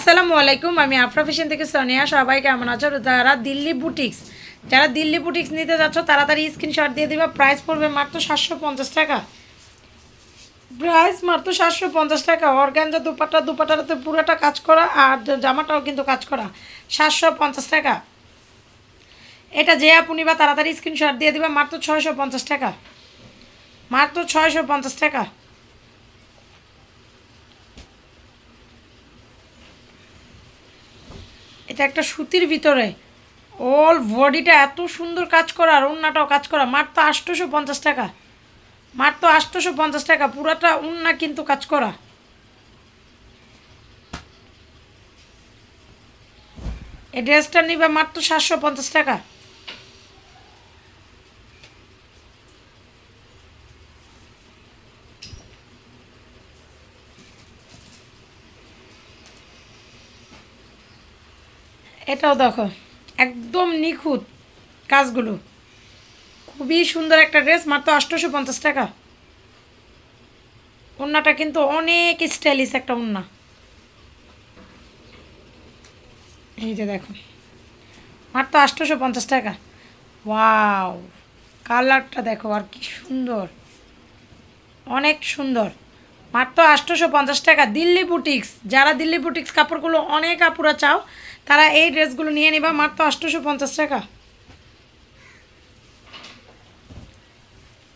আসসালামু আলাইকুম, আমি আফরা ফ্যাশন থেকে সোনিয়া। সবাই কেমন আছো? যারা দিল্লি বুটিক্স নিতে যাচ্ছ তাড়াতাড়ি স্ক্রিনশট দিয়ে দিবা। প্রাইস পড়বে মাত্র 750 টাকা। প্রাইস মাত্র 750 টাকা। অর্গানজা দুপাটাতে পুরোটা কাজ করা, আর জামাটাও কিন্তু কাজ করা। 750 টাকা। এটা যে আপু নিবা তাড়াতাড়ি স্ক্রিনশট দিয়ে দিবা। মাত্র 650 টাকা। মাত্র 650 টাকা। এটা একটা সুতির ভিতরে অল বডিটা এত সুন্দর কাজ করা, আর ওন্নাটাও কাজ করা। মাত্র 850 টাকা। মাত্র 850 টাকা। পুরাটা ওন্না কিন্তু কাজ করা। এই ড্রেসটা নিবে মাত্র 750 টাকা। এটাও দেখো একদম নিখুঁত কাজগুলো, খুবই সুন্দর একটা ড্রেস। মাত্র 850 টাকা। ওন্নাটা কিন্তু অনেক স্টাইলিশ একটা ওন্না। এই যে দেখো মাত্র 850 টাকা। ওয়াও, কালারটা দেখো আর কি সুন্দর, অনেক সুন্দর। মাত্র 850 টাকা। দিল্লি বুটিক্স, যারা দিল্লি বুটিক্স কাপড়গুলো অনেক আপুরা চাও তারা এই ড্রেসগুলো নিয়ে নিবা। মাত্র 850 টাকা।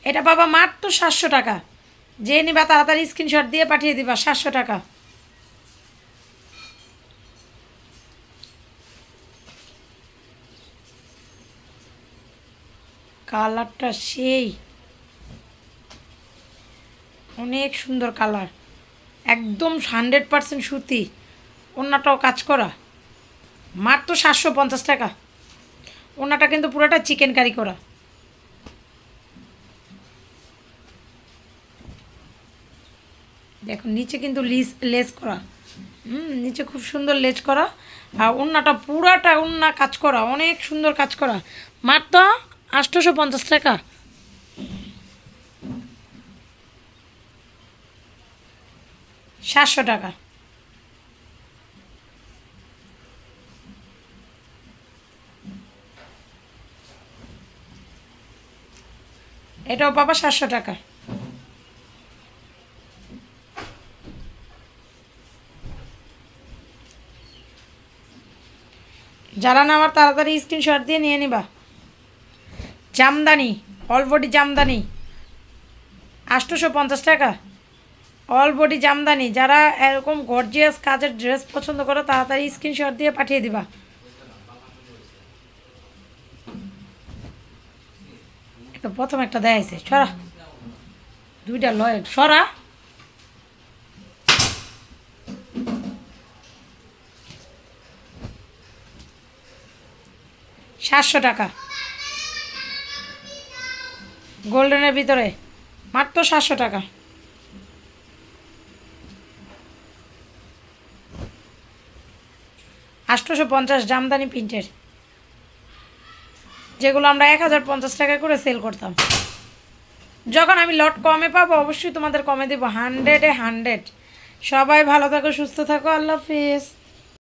এটা পাবা মাত্র 700 টাকা। যে নিবা তাড়াতাড়ি স্ক্রিনশট দিয়ে পাঠিয়ে দিবা। 700 টাকা। কালারটা সেই অনেক সুন্দর কালার, একদম 100% সুতি। ওন্নাটাও কাজ করা। মাত্র 750 টাকা। ওন্নাটা কিন্তু পুরোটা চিকেন কারি করা। দেখো নিচে কিন্তু লেস করা। নিচে খুব সুন্দর লেস করা, আর ওন্নাটা পুরাটা ওন্না কাজ করা, অনেক সুন্দর কাজ করা। মাত্র 850 টাকা। সাতশো টাকা। এটাও পাবা 700 টাকা। যারা না আমার তাড়াতাড়ি স্ক্রিনশট দিয়ে নিয়ে নিবা। জামদানি, অল বডি জামদানি 850 টাকা। অল বডি জামদানি, যারা এরকম গর্জিয়াস কাজের ড্রেস পছন্দ করো তাড়াতাড়ি স্ক্রিনশট দিয়ে পাঠিয়ে দিবা। এটা প্রথম একটা দেখাইছে, সরা দুইটা লয়, সরা। 700 টাকা। গোল্ডেনের ভিতরে মাত্র 700 টাকা। 850 জামদানি প্রিন্টের, যেগুলো আমরা 1050 টাকা করে সেল করতাম। যখন আমি লট কমে পাবো অবশ্যই তোমাদের কমে দেবো। 100-এ 100। সবাই ভালো থাকো, সুস্থ থাকো। আল্লাহ হাফিজ।